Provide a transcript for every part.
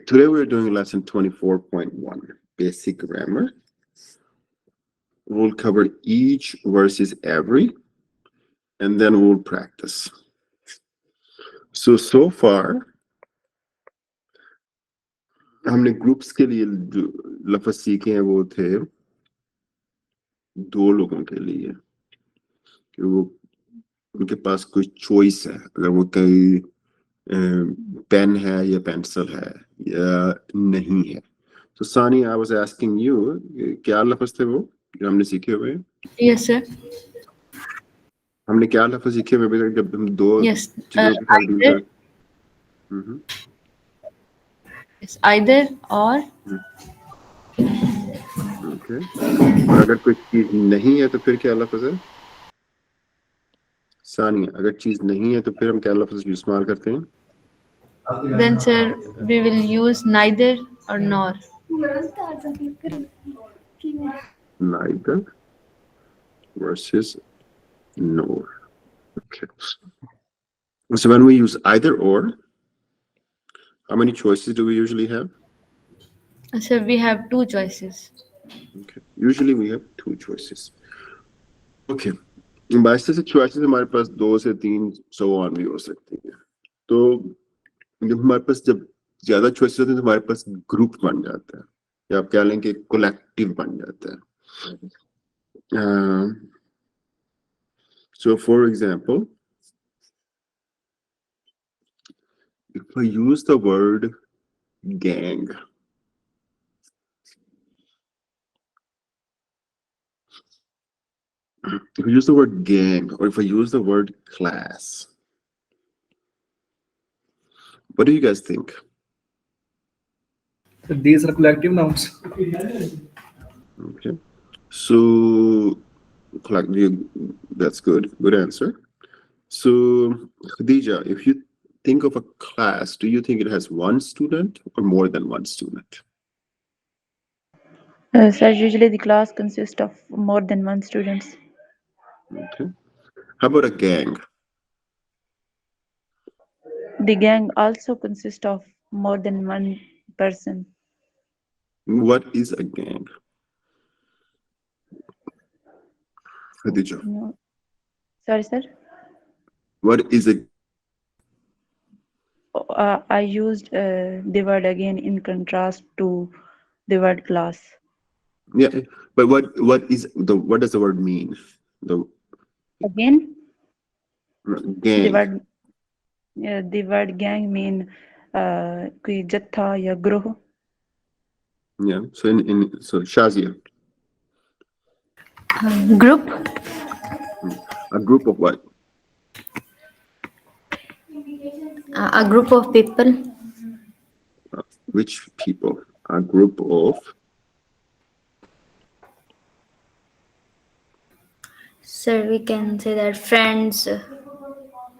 today we're doing lesson 24.1, basic grammar. We'll cover each versus every, and then we'll practice. So far, हमने groups के लिए जो लफ्ज़ सीखे हैं वो थे दो लोगों के लिए कि वो उनके पास कोई चॉइस है, अगर वो कोई पेन है या पेंसिल है या नहीं है. तो सानी, I was asking you, क्या लफ्ज़ थे वो जो हमने सीखे हुए हैं? Yes, sir. हमने क्या लफ्ज़ सीखे हुए हैं जब हम दो Yes, चीजों के साथ डील either. कर Yes, either or. ओके. और अगर कोई चीज नहीं है तो फिर क्या लफ्ज़ है? सानिया, अगर चीज नहीं है तो फिर हम क्या लफ्ज़ इस्तेमाल करते हैं? Then, sir, we will use neither or nor. Neither versus nor. Okay. So when we use either or, how many choices do we usually have? Sir, we have two choices. Okay. Usually we have two choices. Okay. बाईस से choices हमारे पास 2 से 3 so on भी हो सकती है. तो जब हमारे पास जब ज्यादा choices होते हैं तो हमारे पास ग्रुप बन जाता है या आप कह लें कि कोलेक्टिव बन जाता है. So for example, if I use the word gang, if I use the word gang or if I use the word class, what do you guys think? These are collective nouns. Okay. So that's good. Good answer. So Khadija, if you think of a class, do you think it has one student or more than one student? Sir, usually the class consists of more than one students. Okay. How about a gang? The gang also consists of more than one person. What is a gang? Khadija. No. Sorry, sir. What is a I used the word again in contrast to the word class. Yeah, but what does the word mean? The Again, gang. the word gang mean कोई जत्था या ग्रोह. Yeah. So so Shazia, Group. a group of what? A group of people. Which people? A group of. Sir, we can say that friends.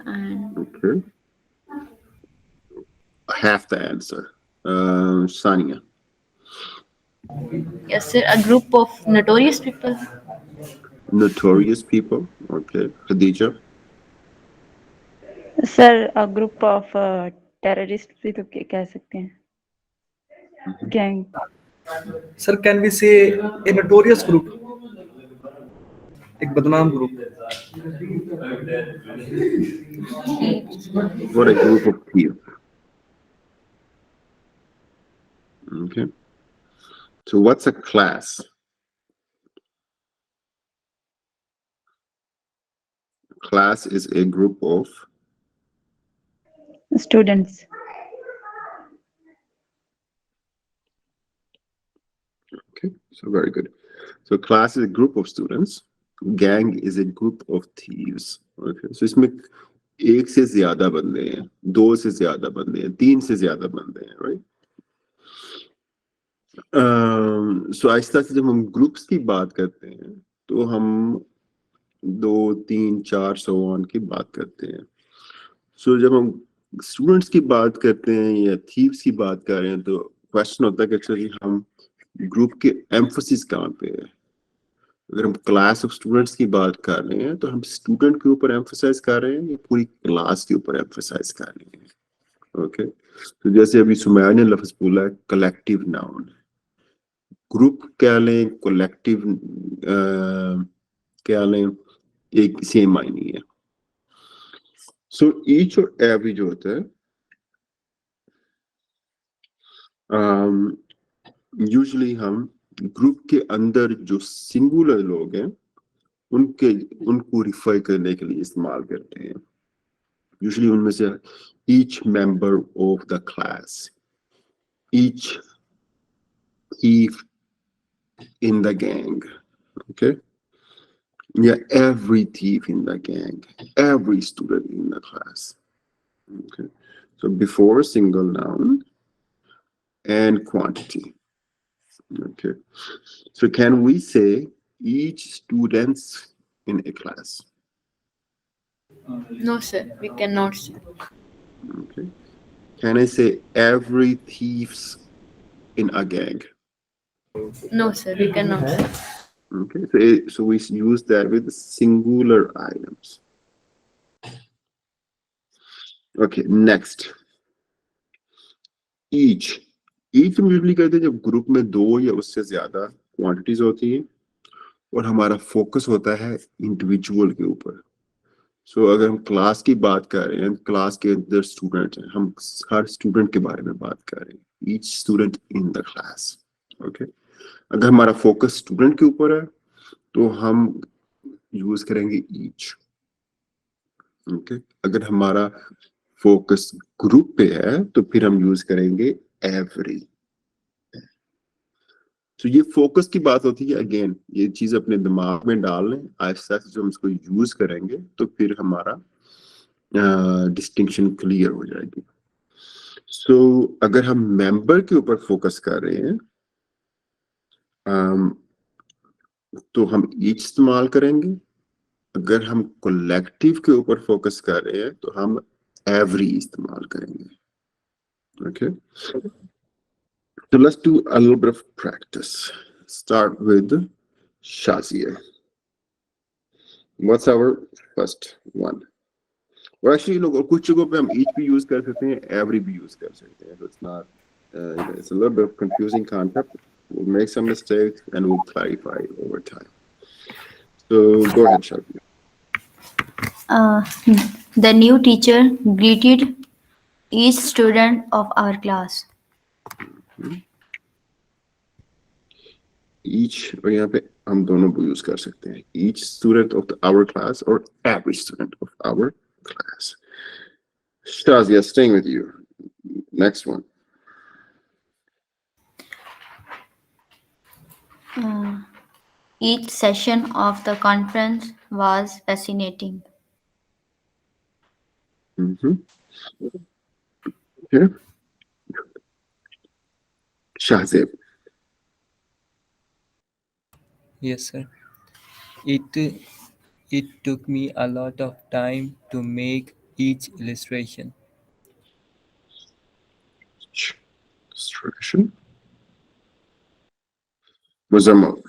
And Okay. Half the answer. Sania. yes, sir, a group of notorious people. Notorious people. Okay. Khadija. Sir, a group of terrorists भी तो कह सकते हैं. Gang. Sir, can we say a notorious group? एक बदनाम group. What a group of thieves. Okay. So what's a class? Class is a group of Students. Okay, so very good. So class is a group of students. Gang is a group of thieves. Okay, so इसमें एक से ज्यादा बंदे हैं, दो से ज्यादा बंदे हैं, तीन से ज्यादा बंदे हैं, right? So आहिस्ता से जब हम ग्रुप्स की बात करते हैं तो हम 2, 3, 4 so on की बात करते हैं. So जब हम स्टूडेंट्स की बात करते हैं या थीव्स की बात कर रहे हैं तो क्वेश्चन होता है कि एक्चुअली हम ग्रुप के एम्फोसिस कहाँ पे है. अगर हम क्लास ऑफ स्टूडेंट्स की बात कर रहे हैं तो हम स्टूडेंट के ऊपर एम्फोसाइज कर रहे हैं या पूरी क्लास के ऊपर एम्फोसाइज कर रहे हैं. ओके, तो जैसे अभी सुमैया ने लफ्ज बोला है कलेक्टिव नाउन, ग्रुप क्या लें, कलेक्टिव क्या लें, एक सेम मायने है। सो ईच और एवरी जो होता है, यूजुअली हम ग्रुप के अंदर जो सिंगुलर लोग हैं उनको रिफर करने के लिए इस्तेमाल करते हैं। यूजुअली उनमें से each member of the class, each thief in the gang, okay? Yeah, every thief in the gang, every student in the class, okay? So before single noun and quantity, okay? So can we say each students in a class? No, sir, we cannot say. Okay. Can I say every thieves in a gang? No, sir, we cannot say. Okay, so we use that with singular items. Okay, next. Each. Each हम usually कहते हैं जब group में दो या उससे ज्यादा quantities होती हैं और हमारा फोकस होता है इंडिविजुअल के ऊपर। सो अगर हम क्लास की बात कर रहे हैं, क्लास के अंदर स्टूडेंट हैं, हम हर स्टूडेंट के बारे में बात कर रहे हैं, each student in the class. Okay, अगर हमारा फोकस स्टूडेंट के ऊपर है तो हम यूज करेंगे ईच। ओके, अगर हमारा फोकस ग्रुप पे है तो फिर हम यूज करेंगे एवरी। तो ये फोकस की बात होती है। अगेन ये चीज अपने दिमाग में डाल लें, आहिस्ता से जब हम इसको यूज करेंगे तो फिर हमारा डिस्टिंक्शन क्लियर हो जाएगी। सो अगर हम मेंबर के ऊपर फोकस कर रहे हैं तो हम ईच इस्तेमाल करेंगे। अगर हम कलेक्टिव के ऊपर फोकस कर रहे हैं तो हम एवरी इस्तेमाल करेंगे। Okay, so let's do a little bit of practice. Start with Shazia. What's our first one? और actually लोग कुछ जगहों पे हम each भी use कर सकते हैं, every भी use कर सकते हैं. So it's not, it's a little bit of confusing concept. We'll make some mistakes and we'll clarify over time. So go ahead, Shazia. The new teacher greeted each student of our class. Each और यहाँ पे हम दोनों भी use कर सकते हैं. Each student of our class or every student of our class. Shazia, staying with you. Next one. Each session of the conference was fascinating. Okay. Shazib. Yes, sir. It took me a lot of time to make each illustration. Illustration. Muzammil.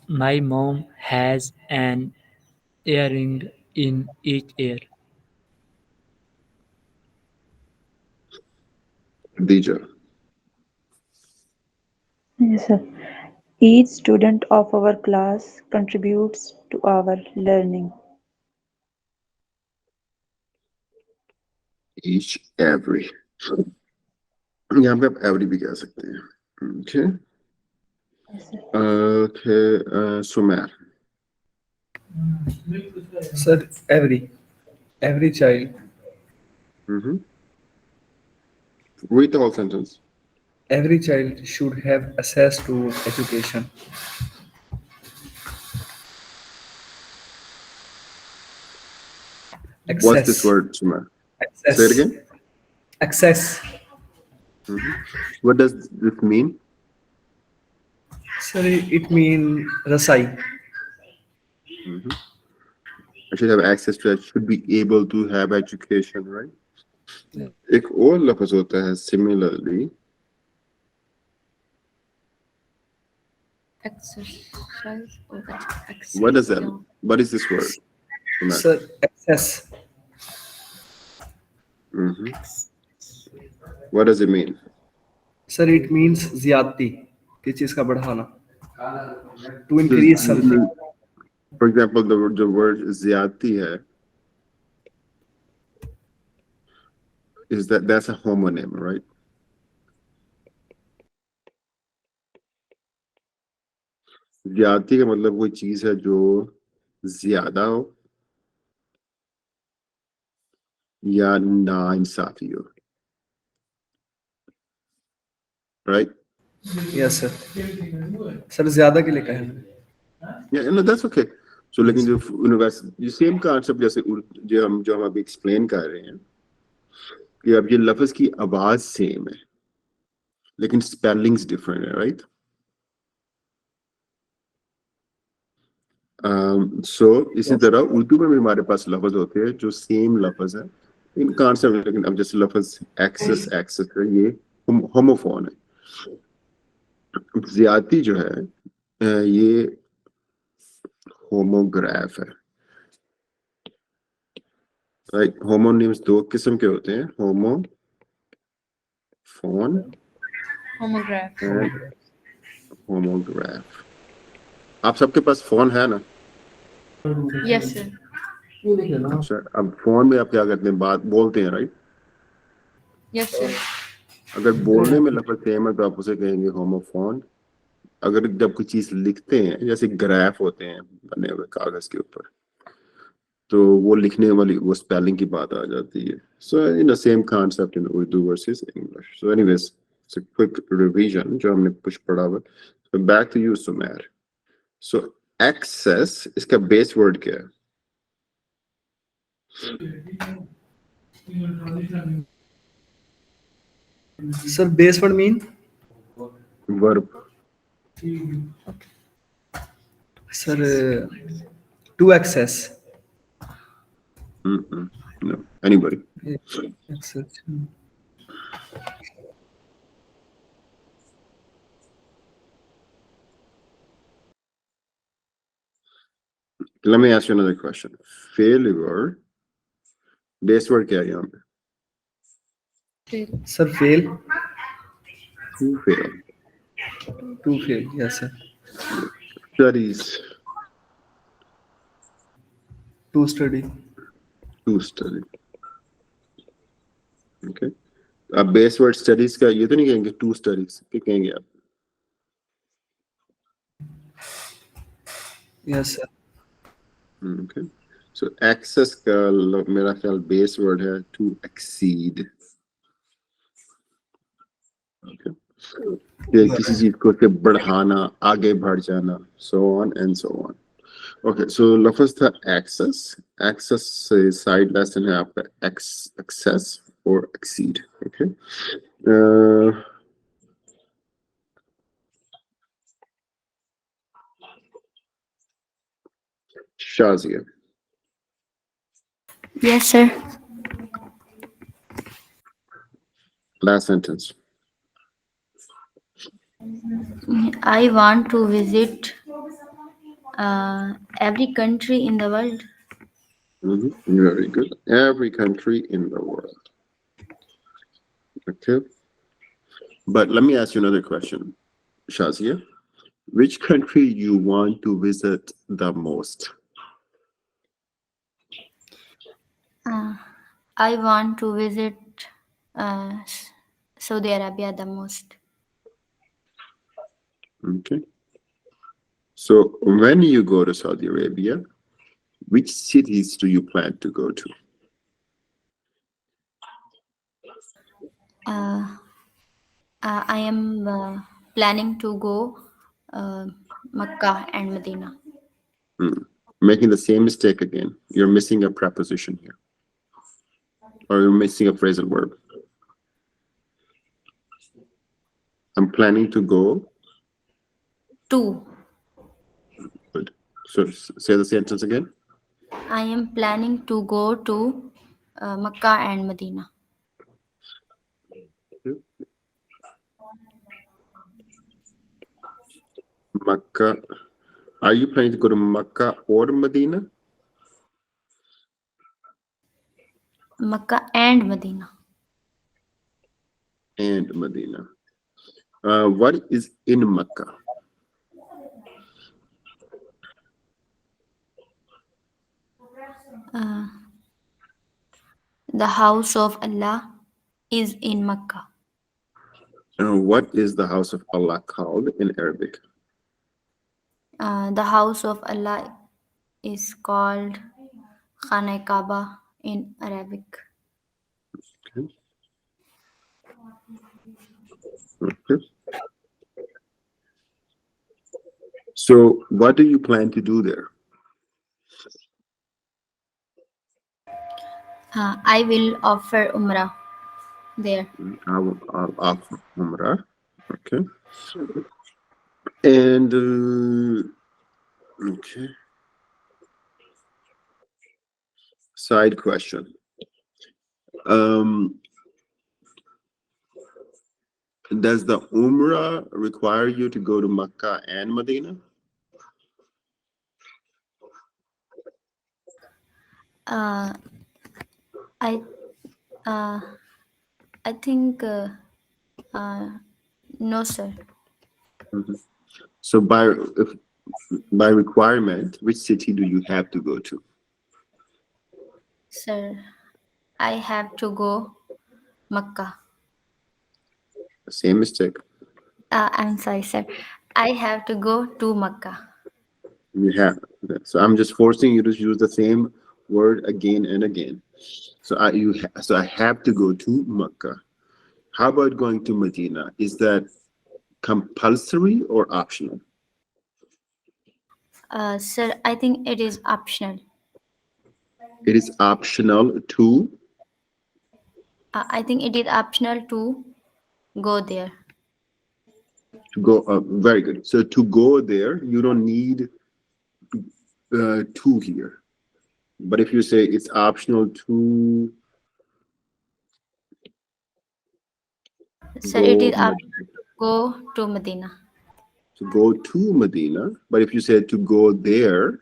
My mom has an earring in each ear. Khadija. Yes, sir. Each student of our class contributes to our learning. Each, every. यहाँ पे आप every भी कह सकते हैं. Okay. Yes, sir. Okay. Sumer. Sir, every child, Read the whole sentence. every child should have access to education. What's this Access. word, Sumer? Access. Say it again. Access. What does this mean? Sir, it means rasai. I should have access to, I should be able to have education, right? Yeah. एक और लफ्ज होता है similarly. Exercise or access. What does that? What is this word? Sumer? Sir, access. What does it mean? Sir, it means zyadti, किसी चीज का बढ़ाना, to So, increase something. for example, the word zyati hai, is that's a homonym, right? zyati का मतलब कोई चीज है जो ज्यादा हो या नाइंसाफी हो, right? Yes, sir. सर ज्यादा के लिए कहा है. Yeah, no, that's okay. So लेकिन जो यूनिवर्सिटी सेम कॉन्सेप्ट जैसे जो हम अभी एक्सप्लेन कर रहे हैं कि अब ये लफ्ज की आवाज सेम है लेकिन स्पेलिंग्स डिफरेंट है, राइट? सो इसी तरह उर्दू में भी हमारे पास लफ्ज होते हैं जो सेम लफ्ज है इन कॉन्सेप्ट, लेकिन अब जैसे लफ्ज एक्सेस है, ये होमोफोन है. ज्यादती जो है ये होमोग्राफ है, राइट? होमोनिम्स दो किस्म के होते हैं, होमोफोन Homograph. And homograph. आप सबके पास फोन है ना? Yes, sir. अच्छा, अब फोन में आप क्या करते हैं, बात बोलते हैं, राइट? Yes, sir. अगर बोलने में लफ्ज सेम है तो आप उसे कहेंगे होमोफोन. अगर जब कोई चीज लिखते हैं, जैसे ग्राफ होते हैं बने हुए कागज के ऊपर, तो वो लिखने वाली वो स्पेलिंग की बात आ जाती है. So in the same concept in Urdu versus English. So anyways, it's a quick revision जो हमने कुछ पढ़ा हुआ. So back to you Sumer. So access, इसका बेस वर्ड क्या है? Sir, base word mean? Verb. Sir, to access. No, anybody. Access. Let me ask you another question. Failure, base word क्या है यहाँ पे? Sir, fail. To fail. To fail. Yes, sir. Studies, To study. to study. Okay. अब base word studies का ये तो नहीं कहेंगे टू स्टडीज, क्या कहेंगे आप? Yes, sir. Okay. So access का मेरा ख्याल बेस वर्ड है to exceed. Okay. ये किसी चीज को से बढ़ाना, आगे बढ़ जाना, so on and so on. Okay, so लफ्ज था access. Access से साइड लेसन है आपका access or exceed. Okay. Shazia. Yes, sir. Last sentence. I want to visit every country in the world. Very good. Every country in the world. Okay. But let me ask you another question, Shazia. Which country you want to visit the most? I want to visit Saudi Arabia the most. Okay. So when you go to Saudi Arabia, which cities do you plan to go to? I am planning to go Makkah and Medina. Making the same mistake again. You're missing a preposition here. Or you're missing a phrasal verb. I'm planning to go. Two. Good. So say the sentence again. I am planning to go to Makkah and Medina. Makkah. Are you planning to go to Makkah or Medina? Makkah and Medina. And Medina. What is in Mecca? The house of Allah is in Makkah. What is the house of Allah called in Arabic? The house of Allah is called Khana Kaaba in Arabic. Okay. Okay. So, what do you plan to do there? I will offer Umrah there. I'll offer Umrah. Okay. And okay. Side question. Does the Umrah require you to go to Mecca and Medina? Uh, I uh, I think no, sir. So by requirement, which city do you have to go to? Sir, I have to go Makkah. Same mistake. I'm sorry, sir. I have to go to Makkah. You have. So I'm just forcing you to use the same word again and again. So so I have to go to Mecca. How about going to Medina? Is that compulsory or optional? Sir, I think it is optional. It is optional to I think it is optional to go there. go. Very good. So to go there, you don't need to here. But if you say it's optional to Sir, it go is optional to go to Medina. to go to Medina, but if you said to go there,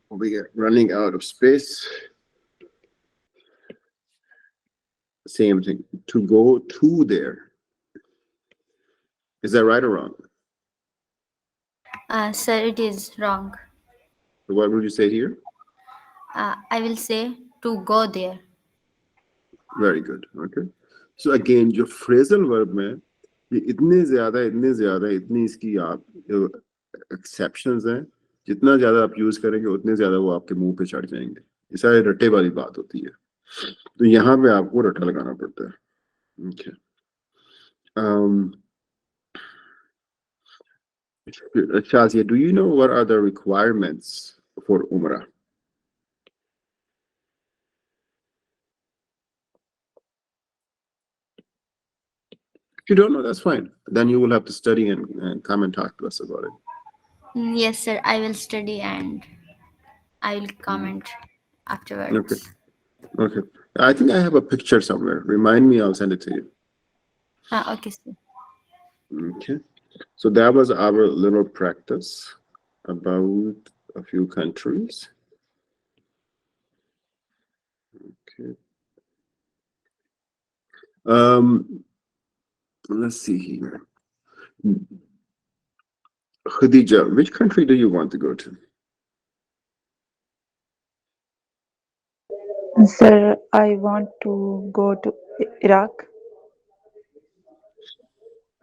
we are running out of space. Same thing. To go to there. Is that right or wrong? Sir, it is wrong. So what would you say here? I will say to go there. Very good. Okay. So again, जो phrasal verb में ये इतनी इसकी आप exceptions हैं, जितना ज्यादा आप यूज करेंगे उतने ज्यादा वो आपके मुंह पे चढ़ जाएंगे. ये सारे रट्टे वाली बात होती है. तो यहाँ पे आपको रट्टा लगाना पड़ता है. Okay. Shazia, do you know what are the requirements for Umrah? If you don't know, that's fine. Then you will have to study and come and talk to us about it. Yes, sir. I will study and I will comment afterwards. Okay. Okay. I think I have a picture somewhere. Remind me, I'll send it to you. Okay, sir. Okay. So that was our little practice about a few countries. Okay. Let's see here. Khadija, which country do you want to go to? Sir, I want to go to Iraq.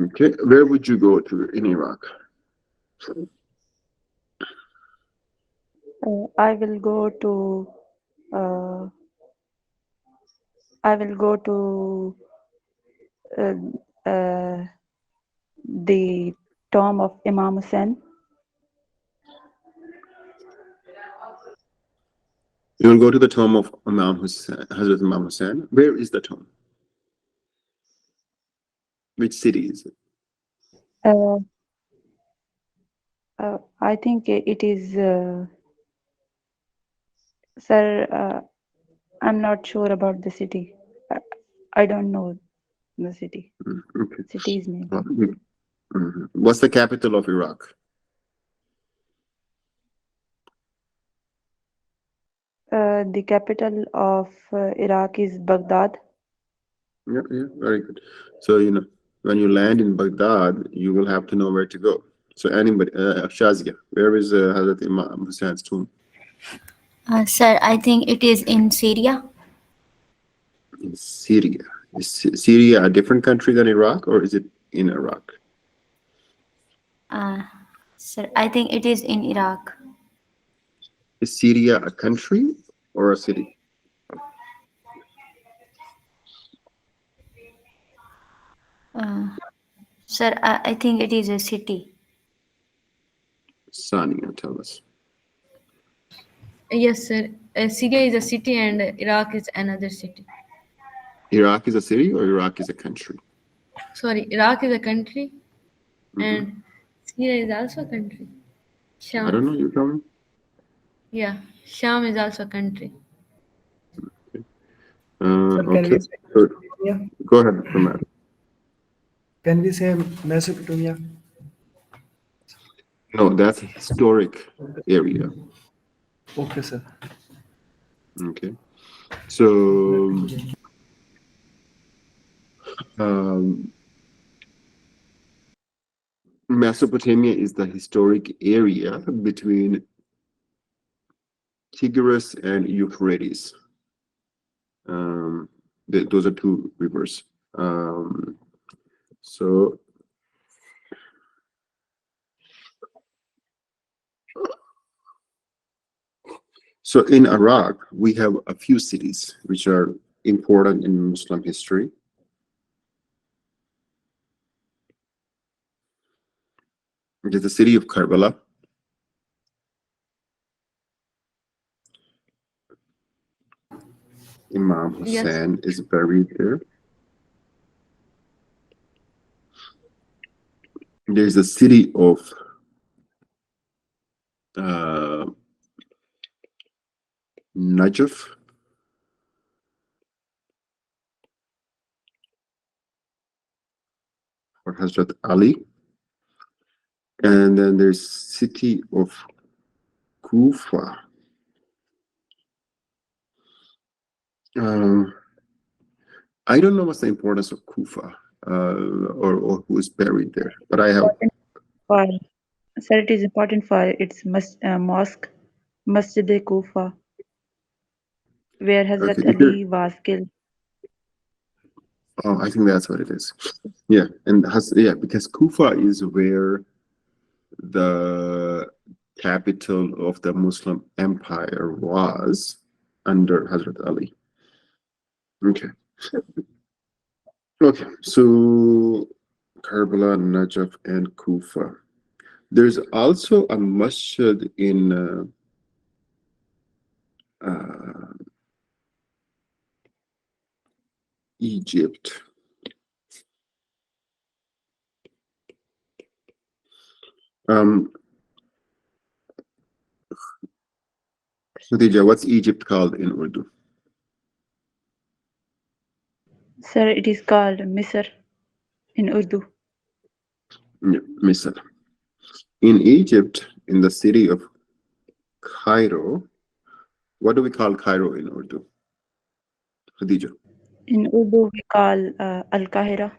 Okay. Where would you go to in Iraq? I will go to uh, I will go to the tomb of Imam Hussein. You will go to the tomb of Imam Hussein, Hazrat Imam Hussein. Where is the tomb? Which city is it? I think it is, sir. I'm not sure about the city. I don't know the city. Okay. City's name. What's the capital of Iraq? The capital of Iraq is Baghdad. Yeah, very good. So, when you land in Baghdad, you will have to know where to go. So, anybody, Shazia, where is Hazrat Imam Hussein's tomb? Sir, I think it is in Syria. In Syria. Is Syria a different country than Iraq, or is it in Iraq? Sir, I think it is in Iraq. Is Syria a country or a city? Sir, I think it is a city. Sania, tell us. Yes, sir. Syria is a city and Iraq is another city. Iraq is a city or Iraq is a country? Sorry, Iraq is a country Mhm. and Syria is also a country. I don't Sham. know, you tell me. Yeah, Sham is also a country. Sir, can Okay, we say so Mesopotamia? go ahead, Pramad. Can we say Mesopotamia? No, that's a historic area. Okay, sir. Okay, so um, Mesopotamia is the historic area between Tigris and Euphrates. Those are two rivers. So in Iraq, we have a few cities which are important in Muslim history. There's the city of Karbala. Imam Yes. Hussein is buried there. There's the city of Najaf, for Hazrat Ali. And then there's city of Kufa. I don't know what's the importance of Kufa or who is buried there, but I have. For, Sir, it is important for its mosque, Masjid-e-Kufa, where Hazrat Okay, Ali was killed. I think that's what it is. Yeah, and because Kufa is where the capital of the Muslim Empire was under Hazrat Ali. Okay. Okay, so Karbala, Najaf, and Kufa. There's also a masjid in Egypt. Khadija, what's Egypt called in Urdu? Sir, it is called Misr in Urdu. Yeah, Misr. In Egypt, in the city of Cairo, what do we call Cairo in Urdu? Khadija. In Urdu, we call Al-Qahira.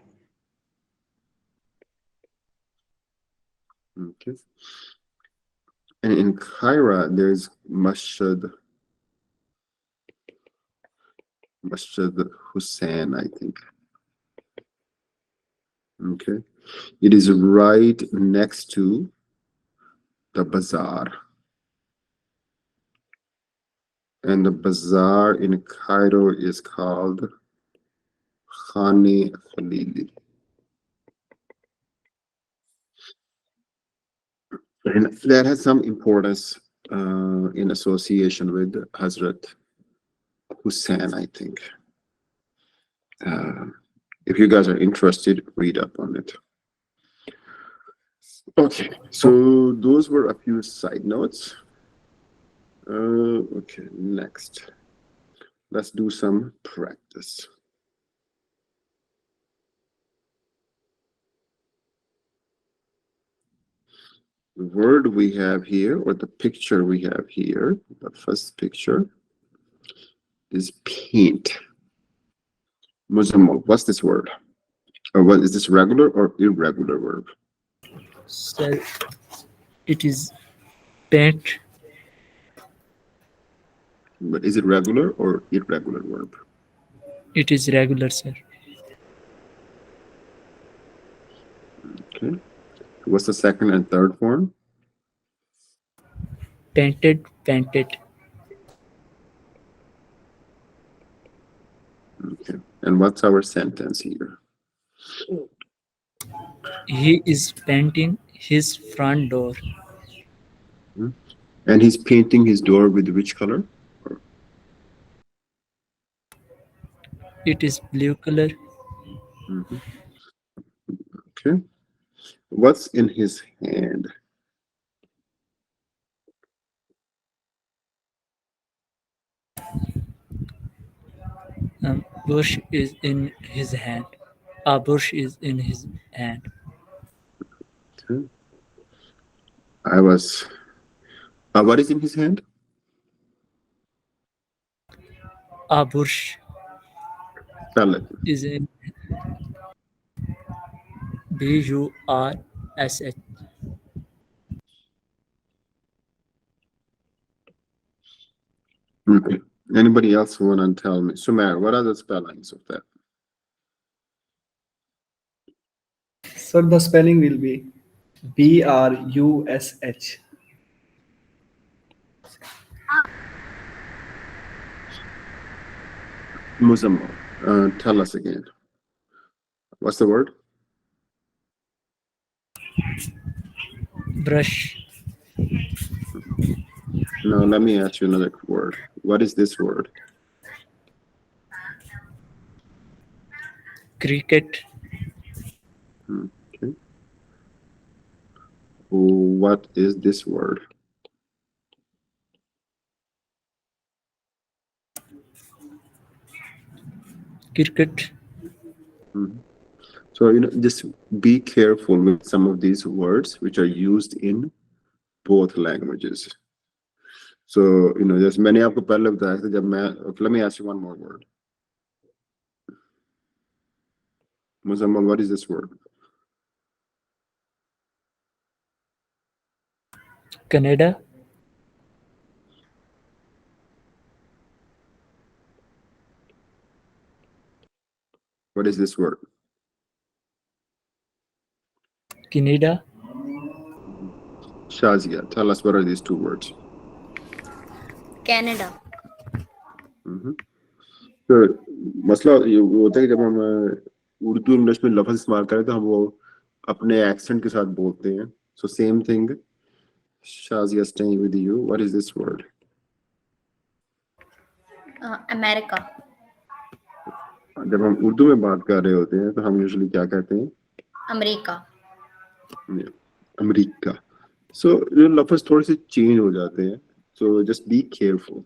Okay. And in Cairo, there's Masjid Hussein, I think. Okay. It is right next to the bazaar. And the bazaar in Cairo is called Khane Khalili. And that has some importance in association with Hazrat Hussein, I think. If you guys are interested, read up on it. Okay, so those were a few side notes. Okay, next. Let's do some practice. The word we have here, or the picture we have here, the first picture, is paint. Muzammal, what's this word? Or what is this, regular or irregular verb? Sir, it is paint. But is it regular or irregular verb? It is regular, sir. Okay. What's the second and third form? Painted, painted. Okay. And what's our sentence here? He is painting his front door. And he's painting his door with which color? It is blue color. Mhm. Okay. What's in his hand? Bush is in his hand. A bush is in his hand. Okay. What is in his hand? A bush Spell it. is in Bush. Okay. Anybody else want to tell me? Sumer, what are the spellings of that? Sir, the spelling will be Brush. Muzammal, tell us again. What's the word? Brush. No, let me ask you another word. What is this word? Cricket. Okay. What is this word? Cricket. So, just be careful with some of these words which are used in both languages. So, there's many आपको पहले बताया था जब मैं let me ask you one more word. Muzammal, what is this word? Canada. What is this word? Canada. Shazia, tell us what are these two words? Canada. तो मसला ये होता है कि जब हम उर्दू इंग्लिश में लफ्ज इस्तेमाल करें तो हम वो अपने एक्सेंट के साथ बोलते हैं. So same thing. Shazia, staying with you. What is this word? America. जब हम उर्दू में बात कर रहे होते हैं तो हम यूजुअली क्या कहते हैं? America. अमेरिका. So ये लफ्ज थोड़े से चेंज हो जाते हैं. So just be careful.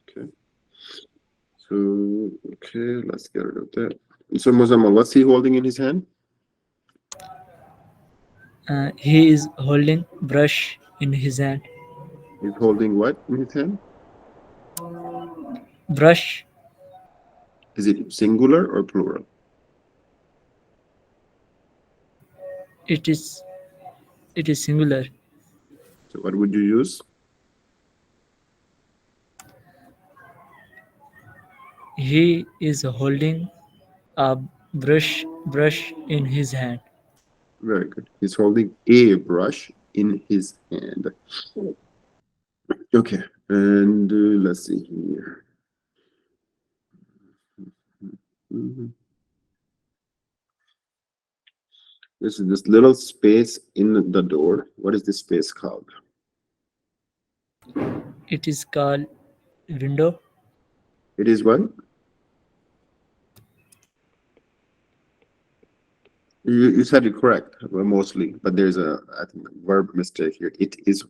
Okay. So okay, let's get rid of that. So Muzammal, what's he holding in his hand? He is holding brush in his hand. He's holding what in his hand? Brush. Is it singular or plural? It is singular. So what would you use? He is holding a brush in his hand. Very good. He's holding a brush in his hand. Okay, and let's see here. This is this little space in the door. What is this space called? It is called window. It is what? You said it correct, well, mostly, but there's I think, verb mistake here. It is.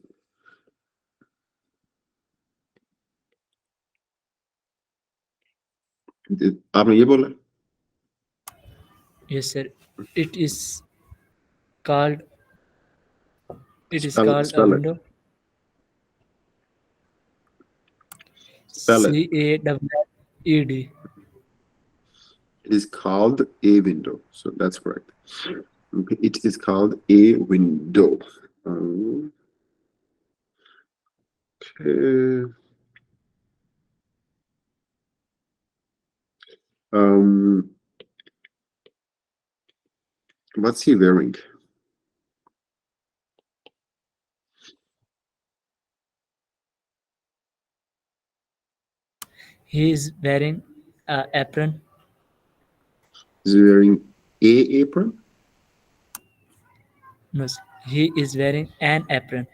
आपने ये बोला? Yes, sir. It is called a Spell it. window. Spell it. CAWED. It is called a window. So that's correct. Okay, it is called a window. Okay. What's he wearing? He is wearing a apron. He's wearing a apron. No, he is wearing an apron.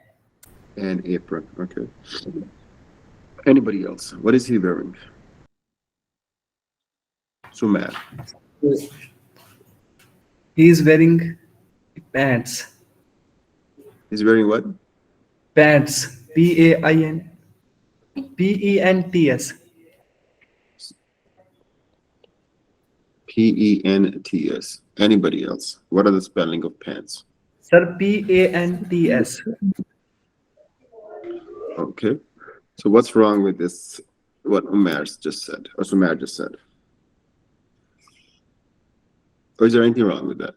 An apron. Okay. Anybody else? What is he wearing? Sumer. He is wearing pants. He's wearing what? Pants. Pents. Pents. Anybody else? What are the spelling of pants? Sir, pants. Okay. So what's wrong with this? What Umair just said, or Sumer just said? Or is there anything wrong with that?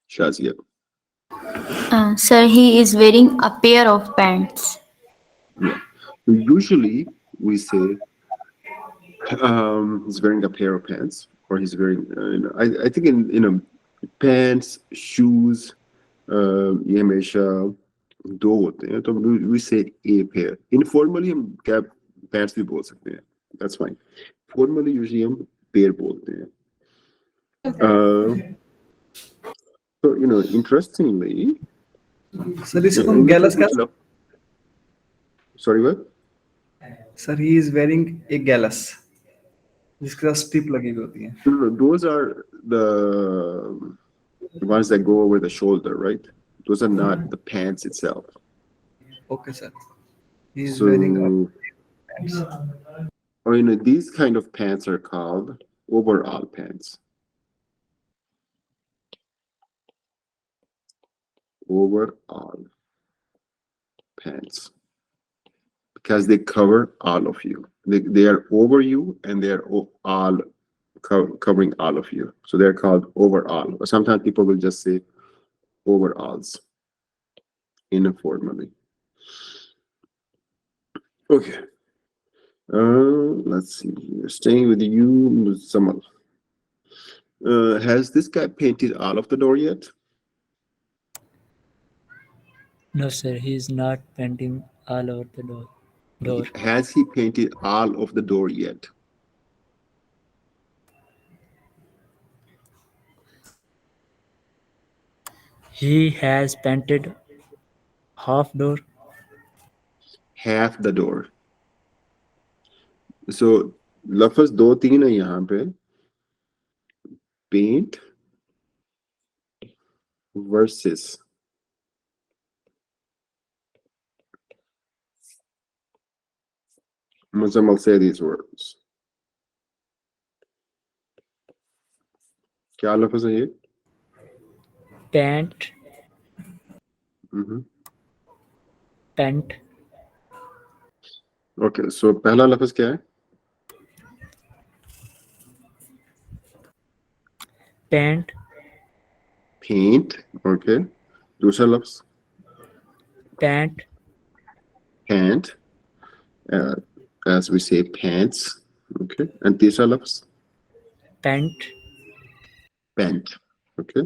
Shazia. Sir, he is wearing a pair of pants. Yeah. Usually we say he's wearing a pair of pants, or he's wearing. I think in pants, shoes. ये हमेशा दो होते हैं तो we say a pair. Informally हम क्या pants भी बोल सकते हैं. That's fine. Formally usually हम pair बोलते हैं. So interestingly. Sir, इसे तुम गैलस क्या? Sorry, what? Sir, he is wearing a gallus. जिसके साथ स्ट्रिप लगी हुई होती है. No, those are the ones that go over the shoulder, right? Those are not the pants itself. Okay, sir. He is So, wearing pants. or these kind of pants are called overall pants. Overall pants. Because they cover all of you. They are over you and they're all covering all of you. So they're called overall. Or sometimes people will just say overalls informally. Okay. Let's see here. Staying with you, Muzamal. Has this guy painted all of the door yet? No, sir, he is not painting all over the door. Has he painted all of the door yet? He has painted half door. Half the door. So लफ्ज दो तीन है यहाँ पे. Paint versus Muzamal, say these words. क्या लफ्ज है ये? Paint. Paint. Okay, so पहला लफ्ज क्या है? Paint. Paint. Okay. दूसरा लफ्ज? Pant. Pant. As we say pants. Okay. And तीसरा लफ्ज? Pant. Pant. Okay.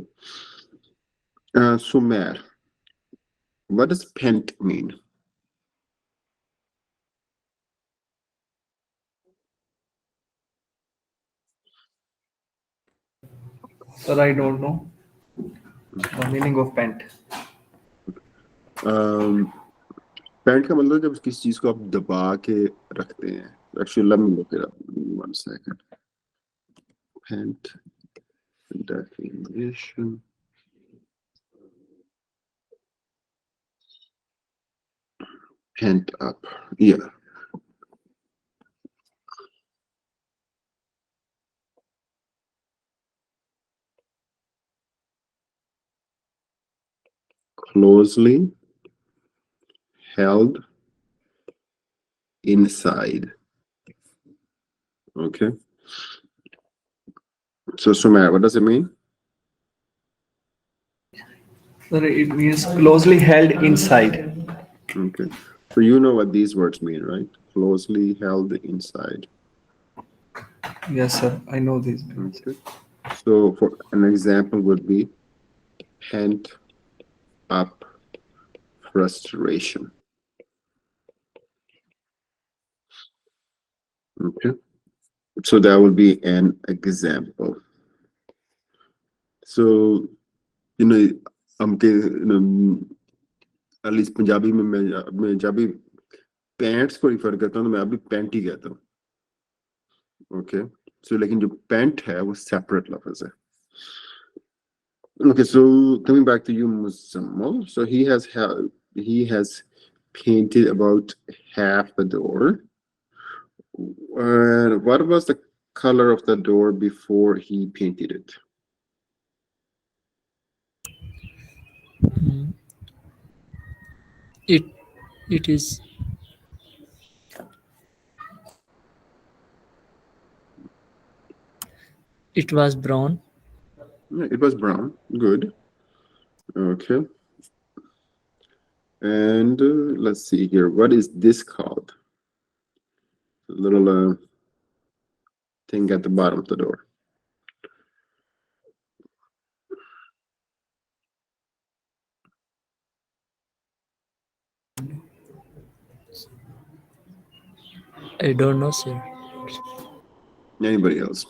Sumer. What does pant mean? Sir, I don't know the meaning of pant. Pant का मतलब जब किसी चीज को आप दबा के रखते हैं. Actually, let me look it up. 1 second. Pant definition. Pent up. Yeah. Closely held inside. Okay. So Sumer, what does it mean? Sir, it means closely held inside. Okay. So you know what these words mean, right? Closely held inside. Yes, sir. I know this. Okay. So for an example would be pent up frustration. Okay. So that would be an example. So you know, at least Punjabi में मैं जब भी pants को refer करता हूँ तो मैं अभी पैंट ही कहता हूँ. Okay. So लेकिन जो पैंट है वो सेपरेट लफ्ज है. Okay, so coming back to you, Musammal. So he has painted about half the door. What was the color of the door before he painted it? It is. It was brown. Yeah, it was brown. Good. Okay. And let's see here. What is this called? A little thing at the bottom of the door. I don't know, sir. Anybody else?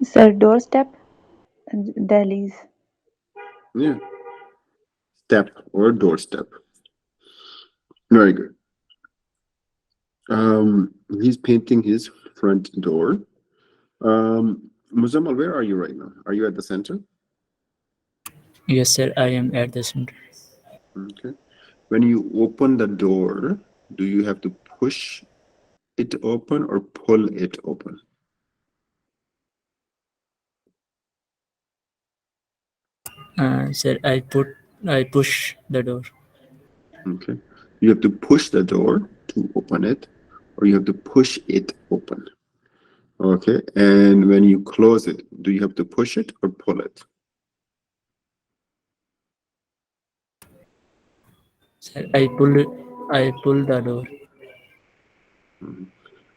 Sir, doorstep, dahlies. Yeah. Step or doorstep. Very good. He's painting his front door. Muzammal, where are you right now? Are you at the center? Yes, sir. I am at the center. Okay. When you open the door, do you have to push it open or pull it open? Sir, I push the door. Okay. You have to push the door to open it, or you have to push it open. Okay. And when you close it, do you have to push it or pull it? Sir, I pull the door.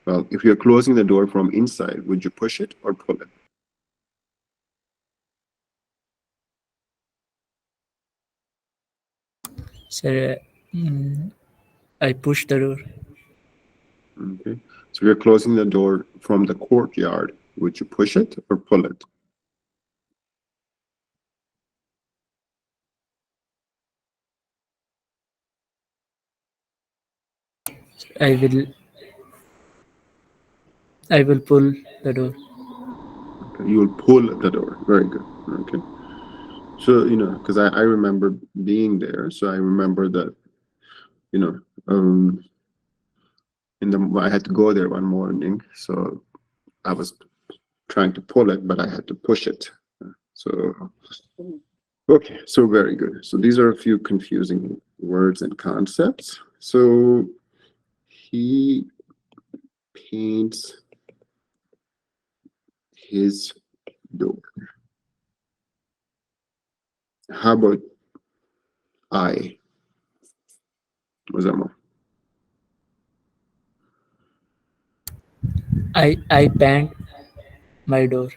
Well, if you're closing the door from inside, would you push it or pull it? Sir, I push the door. Okay. So if you're closing the door from the courtyard, would you push it or pull it? I will pull the door. Okay. You will pull the door. Very good. Okay. So, because I remember being there, so I remember that, I had to go there one morning, so I was trying to pull it, but I had to push it. So, okay, so very good. So these are a few confusing words and concepts. So he paints his door. How about I? Muzammil? I paint my door.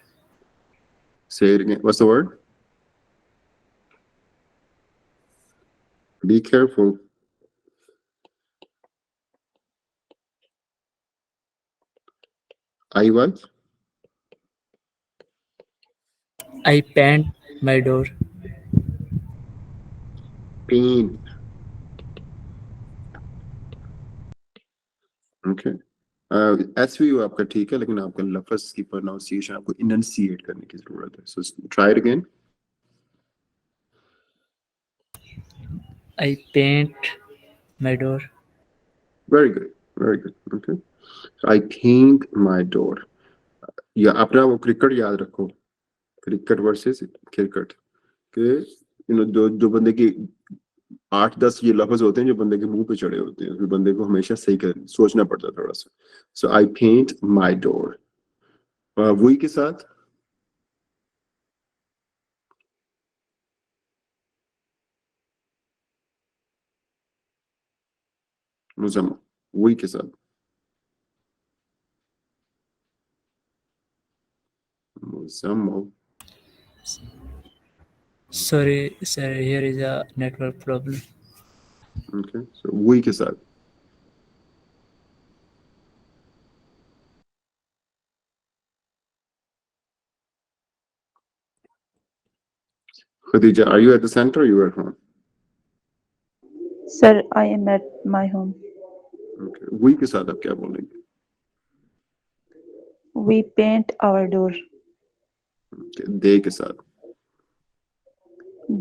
Say it again. What's the word? Be careful. I what? I paint my door. Paint. Okay. SVO आपका ठीक है लेकिन आपका लफ्ज की pronunciation आपको इनंसिएट करने की जरूरत है. So try it again. I paint my door. Very good. Very good. Okay. So I paint my door. या अपना वो क्रिकेट याद रखो. Cricket versus cricket. कि दो बंदे की 8-10 ये लफ्ज होते हैं जो बंदे के मुंह पे चढ़े होते हैं, फिर बंदे को हमेशा सही कर सोचना पड़ता है थोड़ा सा. सो आई पेंट माई डोर. वही के साथ मुजम्मल, वही के साथ Muzammil. Sorry, sir, here is a network problem. Okay, so वही के साथ Khadija, are you at the center or you are at home? Sir, I am at my home. Okay. वही के साथ आप क्या बोलेंगे? We paint our door. Okay. दे के साथ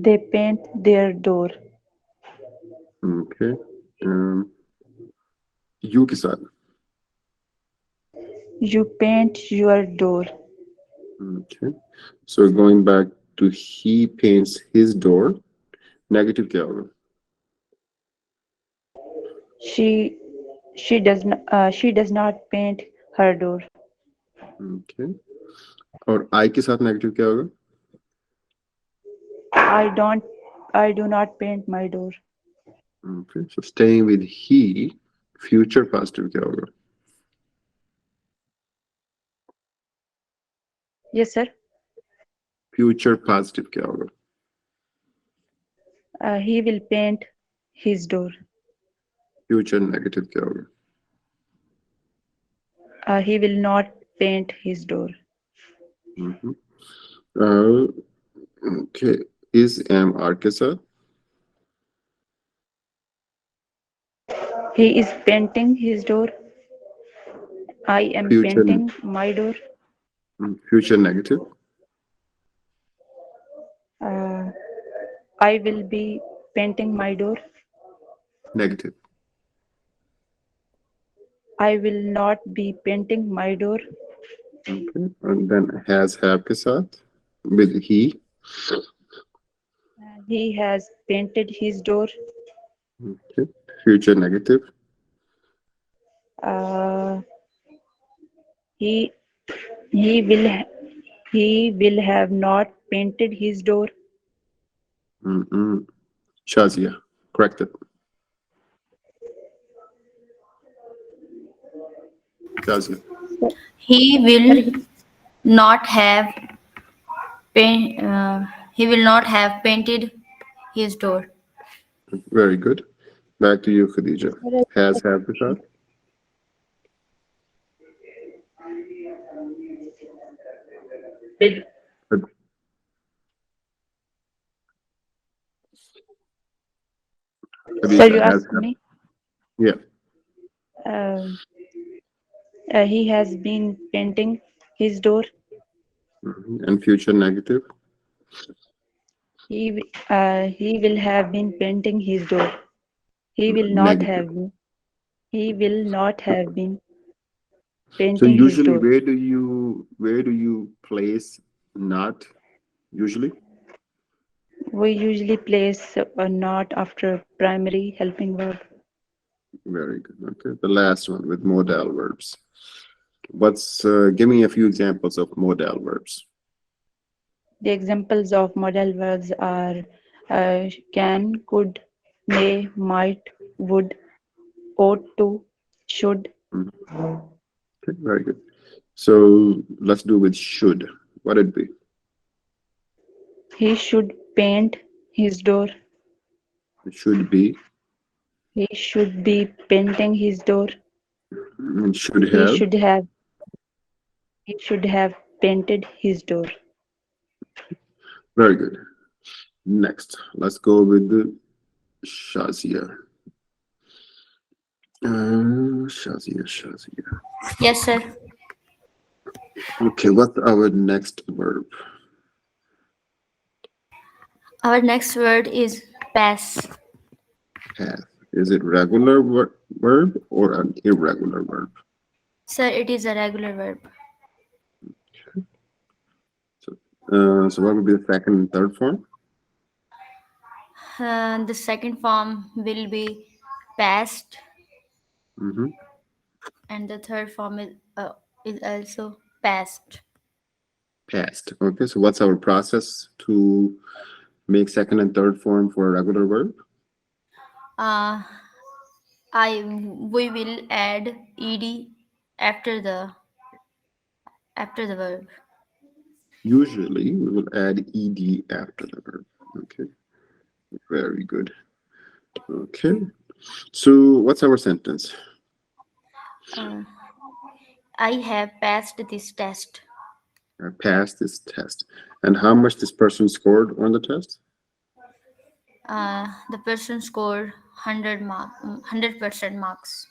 They paint their door. Okay. You के साथ You paint your door. Okay. So going back to he paints his door. Negative क्या होगा? She does not paint her door. Okay. और I के साथ negative क्या होगा? I do not paint my door. Okay. So staying with he, future positive क्या होगा? Yes, sir. Future positive क्या होगा? He will paint his door. Future negative क्या होगा? He will not paint his door. Mhm. Okay. Is am are के साथ He is painting his door. I am future painting my door. future negative I will be painting my door. negative. I will not be painting my door. Okay. And then has have के साथ with he. He has painted his door. Okay. Future negative Uh, he he will he will have not painted his door. Shazia, correct it. Shazia. He will not have he will not have painted his door. Very good. Back to you, Khadija. Has have के साथ Sir, Khadija you has asked have. me. Yeah. He has been painting his door. And future negative He will have been painting his door. He will not negative. have been. He will not have been So painting his usually, door. where do you place not? Usually, We usually place a not after primary helping verb. very good. Okay, the last one with modal verbs. What's give me a few examples of modal verbs. The examples of modal verbs are can, could, may, might, would, ought to, should. Okay, very good. So let's do with should. What it be? He should paint his door. It should be. He should be painting his door. And should He have. should have. He should have painted his door. Very good. Next, let's go with the Shazia. Shazia. Yes, sir. Okay, what's our next verb? Our next word is pass. Pass. Is it regular verb or an irregular verb? Sir, it is a regular verb. So what would be the second and third form? The second form will be past, Mm-hmm. and the third form is also past. Past. Okay, so what's our process to make second and third form for a regular verb? Uh, we will add ed after the verb. Usually, we will add ed after the verb. Okay, very good. Okay, so what's our sentence? Uh, I have passed this test. I passed this test. And how much this person scored on the test? The person scored 100% marks.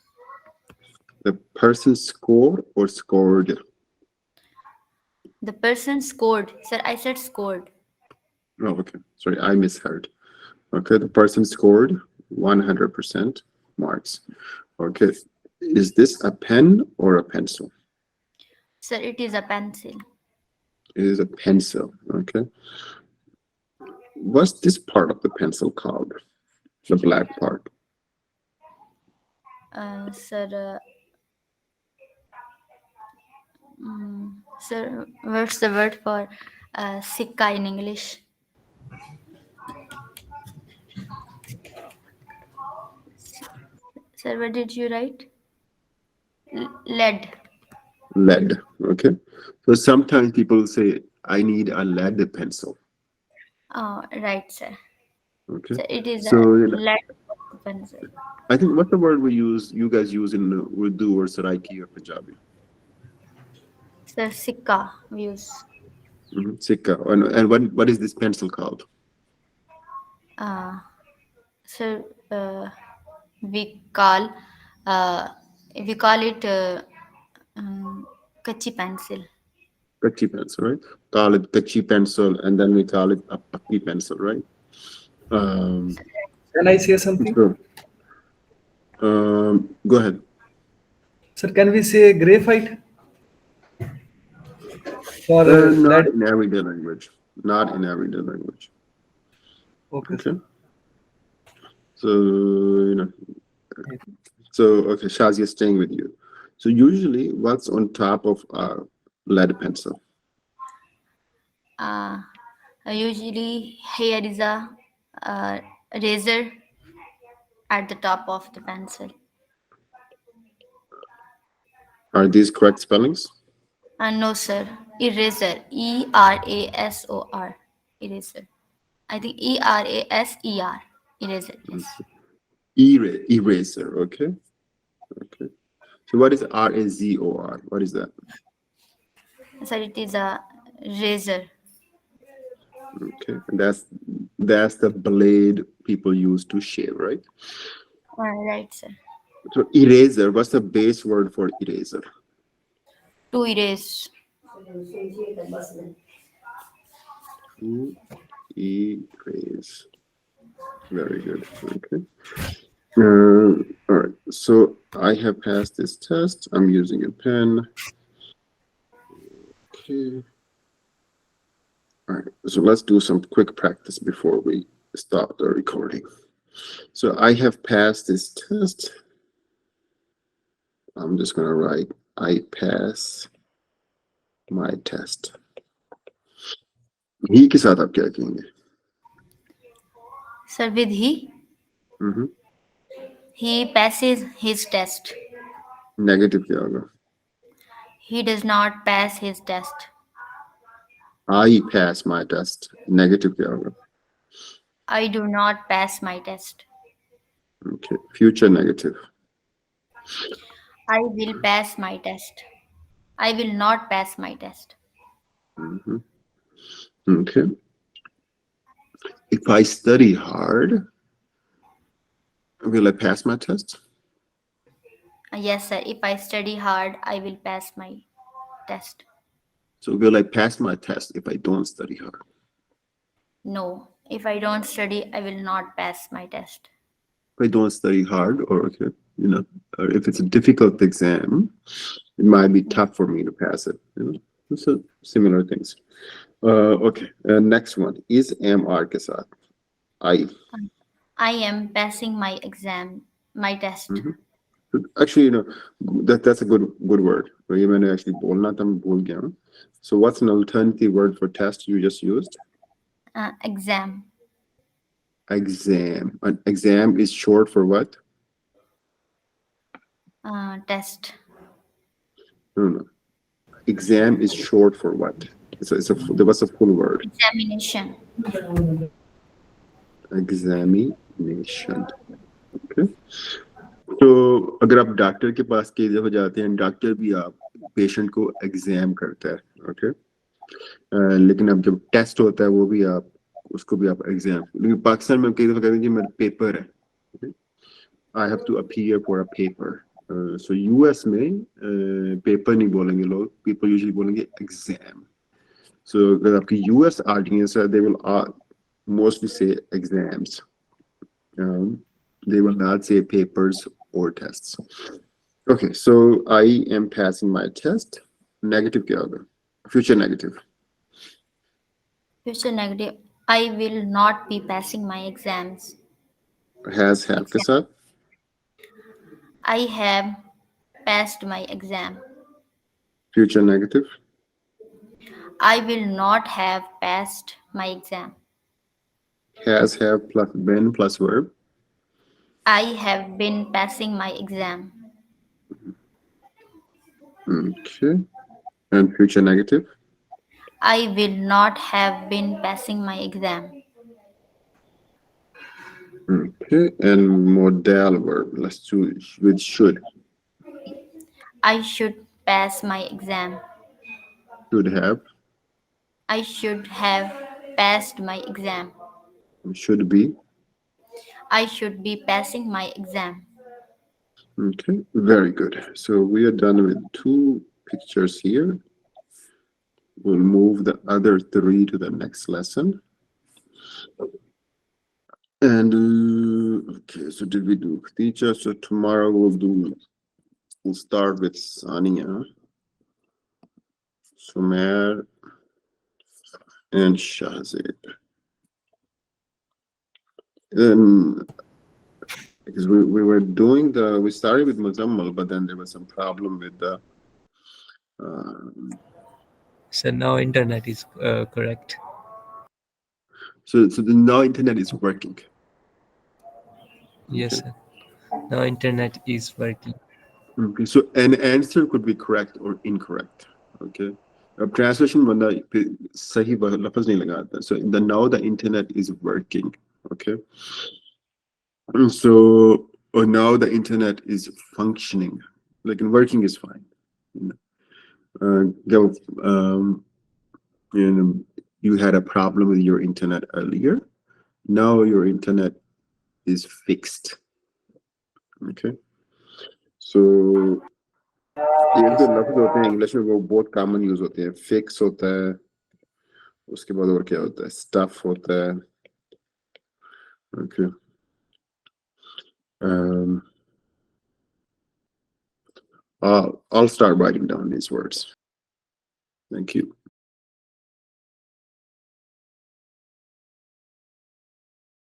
The person scored or scored? The person scored. Sir, I said scored. Oh, okay. Sorry, I misheard. Okay, the person scored 100% marks. Okay, is this a pen or a pencil? Sir, it is a pencil. It is a pencil. Okay. What's this part of the pencil called? The black part. Sir, sir, what's the word for sikka in English? Sir, what did you write? Lead. Lead. Okay. So sometimes people say, I need a lead pencil. Oh, right, sir. Okay. So it is So a you know, lead pencil. I think what's the word you guys use in Urdu or Saraiki or Punjabi? Sir, sikka we use. Sikka. And what is this pencil called? Sir, we call uh, it kachi pencil. Kachi pencil, right? Call it kachi pencil, and then we call it a pakki pencil, right? Can I say something? So, go ahead. Sir, can we say graphite for Not lead? in everyday language. Not in everyday language. Okay. Okay. So okay, Shazia is staying with you. So usually, what's on top of a lead pencil? Usually, here is a razor at the top of the pencil. Are these correct spellings? No, sir. Eraser. ERASOR. Eraser. I think ERASER. Eraser. Yes. Eraser. Okay. Okay. So what is RAZOR? What is that? Sir, it is a razor. Okay. And that's the blade people use to shave, right? Right, sir. So eraser, what's the base word for eraser? To erase. To erase. Very good. Okay. All right. So I have passed this test. I'm using a pen. Okay. All right. So let's do some quick practice before we stop the recording. So I have passed this test. I'm just going to write, I pass my test. ही के साथ आप क्या कहेंगे? Sir, with he passes his test. Negative क्या होगा? He does not pass his test. I pass my test. Negative क्या होगा? I do not pass my test. Okay. Future negative. I will pass my test. I will not pass my test. Okay. If I study hard, will I pass my test? Yes, sir. If I study hard, I will pass my test. So will I pass my test if I don't study hard? No. If I don't study, I will not pass my test. If I don't study hard, or okay, or if it's a difficult exam, it might be tough for me to pass it. So similar things. Okay. Next one is am are के साथ. I. I am passing my exam, my test. Actually, that's a good word. ये मैंने actually बोलना था, मैं भूल गया हूँ. So what's an alternative word for test you just used? Exam. Exam. An exam is short for what? Test. No. Exam is short for what? What's a full word? Examination. Examination. Okay. तो अगर आप doctor के पास के हो जाते हैं, doctor भी आप पेशेंट को एग्जाम करता है. ओके. लेकिन अब जब टेस्ट होता है वो भी आप उसको भी आप एग्जाम. लेकिन पाकिस्तान में कई दफा कहते हैं कि मेरा पेपर है. I have to appear for a paper. So US में पेपर नहीं बोलेंगे लोग, पीपल यूजुअली बोलेंगे एग्जाम. सो अगर आपकी यूएस ऑडियंस है, they will mostly say exams. They will not say papers or tests. Okay, so I am passing my test. Negative क्या होगा? Future negative. Future negative. I will not be passing my exams. Has have के साथ. I have passed my exam. Future negative. I will not have passed my exam. Has have plus been plus verb. I have been passing my exam. Okay. And future negative. I will not have been passing my exam. Okay. And modal verb. Let's do with should. I should pass my exam. Should have. I should have passed my exam. Should be. I should be passing my exam. Okay, very good. So we are done with 2 pictures here. We'll move the other 3 to the next lesson. And okay, so did we do Khadija? So tomorrow we'll start with Sania, Sumer, and Shahzad. Because we started with Muzammal, but then there was some problem with the So now internet is correct. so the now internet is working. Yes, Okay. sir. Now internet is working. Okay, so an answer could be correct or incorrect. Okay. Translation बंदा सही लफ्ज नहीं लगाता. So now the internet is working. Okay. So now the internet is functioning. Like working is fine. You had a problem with your internet earlier. Now your internet is fixed. Okay. So एक जो लफ्ज होते हैं English में वो बहुत common use होते हैं. फिक्स होता है, उसके बाद और क्या होता है, स्टफ होता है. Okay. I'll start writing down these words. Thank you.